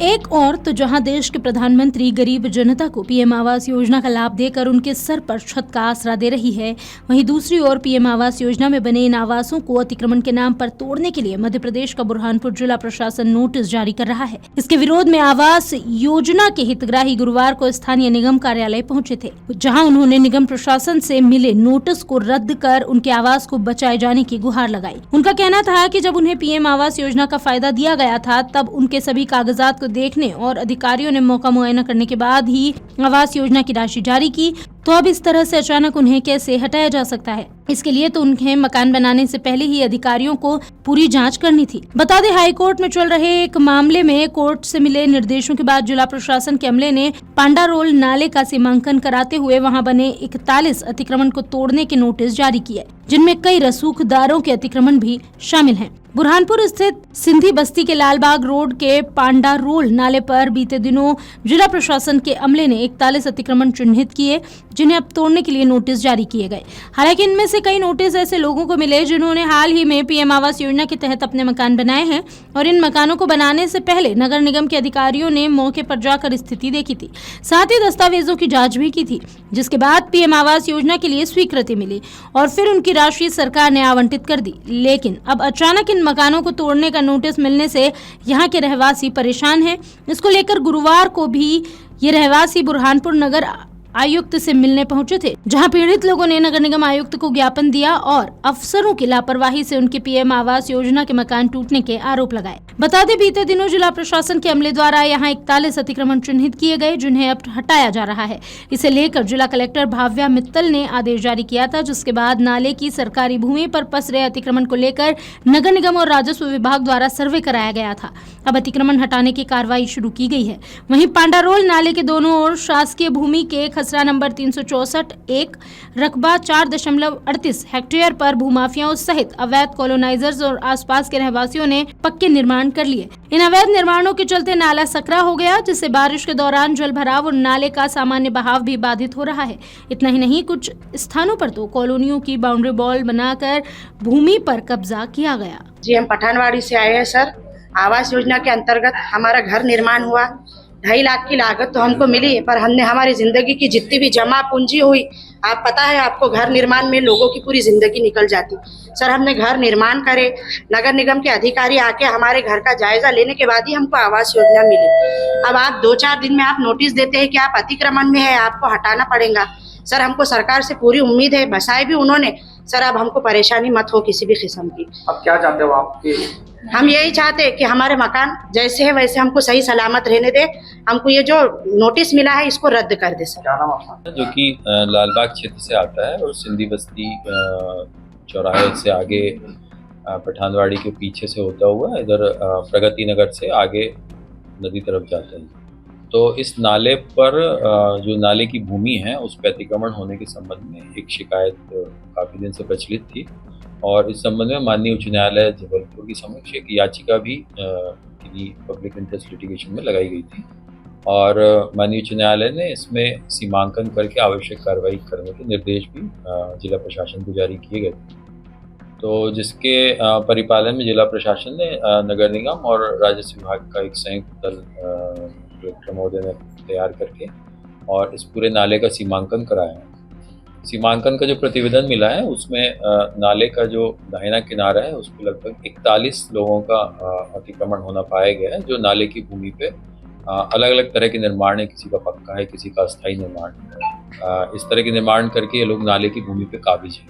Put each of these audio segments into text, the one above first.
एक और तो जहां देश के प्रधानमंत्री गरीब जनता को पीएम आवास योजना का लाभ देकर उनके सर पर छत का आसरा दे रही है, वहीं दूसरी ओर पीएम आवास योजना में बने इन आवासों को अतिक्रमण के नाम पर तोड़ने के लिए मध्य प्रदेश का बुरहानपुर जिला प्रशासन नोटिस जारी कर रहा है। इसके विरोध में आवास योजना के हितग्राही गुरुवार को स्थानीय निगम कार्यालय पहुंचे थे, जहाँ उन्होंने निगम प्रशासन से मिले नोटिस को रद्द कर उनके आवास को बचाए जाने की गुहार लगाई। उनका कहना था कि जब उन्हें पीएम आवास योजना का फायदा दिया गया था, तब उनके सभी कागजात को देखने और अधिकारियों ने मौका मुआयना करने के बाद ही आवास योजना की राशि जारी की, तो अब इस तरह से अचानक उन्हें कैसे हटाया जा सकता है? इसके लिए तो उन्हें मकान बनाने से पहले ही अधिकारियों को पूरी जांच करनी थी। बता दें, हाई कोर्ट में चल रहे एक मामले में कोर्ट से मिले निर्देशों के बाद जिला प्रशासन के अमले ने पांडा रोल नाले का सीमांकन कराते हुए वहां बने 41 अतिक्रमण को तोड़ने के नोटिस जारी किए, जिनमें कई रसूखदारों के अतिक्रमण भी शामिल हैं। बुरहानपुर स्थित सिंधी बस्ती के लालबाग रोड के पांडा रोल नाले पर बीते दिनों जिला प्रशासन के अमले ने 41 अतिक्रमण चिन्हित किए, जिन्हें अब तोड़ने के लिए नोटिस जारी किए गए। हालांकि इनमें से कई नोटिस ऐसे लोगों को मिले जिन्होंने हाल ही में पीएम आवास योजना के तहत अपने मकान बनाए हैं और इन मकानों को बनाने से पहले नगर निगम के अधिकारियों ने मौके पर जाकर स्थिति देखी थी, साथ ही दस्तावेजों की जाँच भी की थी, जिसके बाद पीएम आवास योजना के लिए स्वीकृति मिली और फिर उनकी राशि सरकार ने आवंटित कर दी। लेकिन अब अचानक इन मकानों को तोड़ने का नोटिस मिलने से यहाँ के रहवासी परेशान हैं। इसको लेकर गुरुवार को भी ये रहवासी बुरहानपुर नगर आयुक्त से मिलने पहुंचे थे, जहां पीड़ित लोगों ने नगर निगम आयुक्त को ज्ञापन दिया और अफसरों की लापरवाही से उनके पीएम आवास योजना के मकान टूटने के आरोप लगाए। बता दें, बीते दिनों जिला प्रशासन के अमले द्वारा यहां 41 अतिक्रमण चिन्हित किए गए, जिन्हें अब हटाया जा रहा है। इसे लेकर जिला कलेक्टर भाव्या मित्तल ने आदेश जारी किया था, जिसके बाद नाले की सरकारी भूमि पर पसरे अतिक्रमण को लेकर नगर निगम और राजस्व विभाग द्वारा सर्वे कराया गया था। अब अतिक्रमण हटाने की कार्रवाई शुरू की गई है। वहीं पांडारोल नाले के दोनों ओर शासकीय भूमि के खसरा नंबर 364-1 रकबा 4.38 हेक्टेयर पर भूमाफियाओं सहित अवैध कॉलोनाइजर्स और आसपास के रहवासियों ने पक्के निर्माण कर लिए। इन अवैध निर्माणों के चलते नाला सकरा हो गया, जिससे बारिश के दौरान जल भराव और नाले का सामान्य बहाव भी बाधित हो रहा है। इतना ही नहीं, कुछ स्थानों पर तो कॉलोनियों की बाउंड्री वॉल बनाकर भूमि पर कब्जा किया गया। जी, हम पठानवाड़ी से आए हैं सर। आवास योजना के अंतर्गत हमारा घर निर्माण हुआ। 2.5 लाख की लागत तो हमको मिली, पर हमने हमारी जिंदगी की जितनी भी जमा पूंजी हुई, आप पता है आपको, घर निर्माण में लोगों की पूरी जिंदगी निकल जाती। सर, हमने घर निर्माण करे, नगर निगम के अधिकारी आके हमारे घर का जायजा लेने के बाद ही हमको आवास योजना मिली। अब आप 2-4 दिन में आप नोटिस देते हैं कि आप अतिक्रमण में है, आपको हटाना पड़ेगा। सर, हमको सरकार से पूरी उम्मीद है, बसाए भी उन्होंने। सर, अब हमको परेशानी मत हो किसी भी किस्म की। अब क्या चाहते हो आप? हम यही चाहते हैं कि हमारे मकान जैसे है वैसे हमको सही सलामत रहने दे। हमको ये जो नोटिस मिला है इसको रद्द कर दे सर। क्या नाम आपका? जो कि लालबाग क्षेत्र से आता है और सिंधी बस्ती चौराहे से आगे पठानवाड़ी के पीछे से होता हुआ इधर प्रगति नगर से आगे नदी तरफ जाता है। तो इस नाले पर जो नाले की भूमि है उस पर अतिक्रमण होने के संबंध में एक शिकायत काफ़ी दिन से प्रचलित थी और इस संबंध में माननीय उच्च न्यायालय जबलपुर की समक्ष एक याचिका भी पब्लिक इंटरेस्ट लिटिगेशन में लगाई गई थी और माननीय उच्च न्यायालय ने इसमें सीमांकन करके आवश्यक कार्रवाई करने के निर्देश भी जिला प्रशासन को जारी किए गए थे। तो जिसके परिपालन में जिला प्रशासन ने नगर निगम और राजस्व विभाग का एक संयुक्त दल कलेक्टर महोदय ने तैयार करके और इस पूरे नाले का सीमांकन कराया है। सीमांकन का जो प्रतिवेदन मिला है उसमें नाले का जो दाहिना किनारा है उस पर लगभग 41 लोगों का अतिक्रमण होना पाया गया है, जो नाले की भूमि पे अलग अलग तरह के निर्माण है। किसी का पक्का है, किसी का अस्थायी निर्माण है। इस तरह के निर्माण करके ये लोग नाले की भूमि पे काबिज हैं।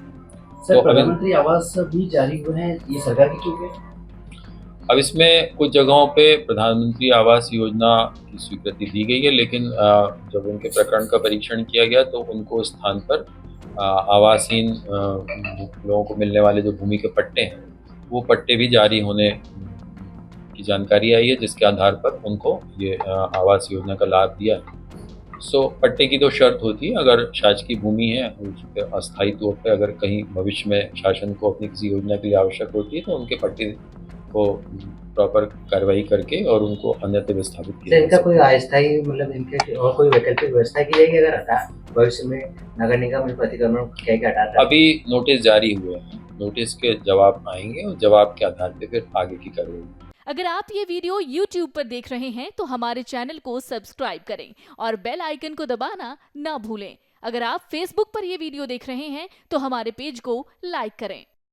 सर, प्रधानमंत्री आवास भी जारी हुए हैं, ये सरकार की चूक है? अब इसमें कुछ जगहों पे प्रधानमंत्री आवास योजना की स्वीकृति दी गई है, लेकिन जब उनके प्रकरण का परीक्षण किया गया तो उनको स्थान पर आवासहीन लोगों को मिलने वाले जो भूमि के पट्टे हैं वो पट्टे भी जारी होने की जानकारी आई है, जिसके आधार पर उनको ये आवास योजना का लाभ दिया है। पट्टे की तो शर्त होती है, अगर शासकीय भूमि है उस पर अस्थायी तौर पर अगर कहीं भविष्य में शासन को अपनी किसी योजना के लिए आवश्यक होती है तो उनके पट्टे को प्रॉपर कार्रवाई करके और उनको अन्यत्र विस्थापित किया। इनका कोई अस्थायी मतलब इनके और कोई वैकल्पिक व्यवस्था की जाएगी अगर हटा भविष्य में नगर निगम अतिक्रमण क्या हटाता है? अभी नोटिस जारी हुए हैं, नोटिस के जवाब आएंगे और जवाब के आधार पर फिर आगे की कार्रवाई। अगर आप ये वीडियो YouTube पर देख रहे हैं तो हमारे चैनल को सब्सक्राइब करें और बेल आइकन को दबाना ना भूलें। अगर आप Facebook पर ये वीडियो देख रहे हैं तो हमारे पेज को लाइक करें।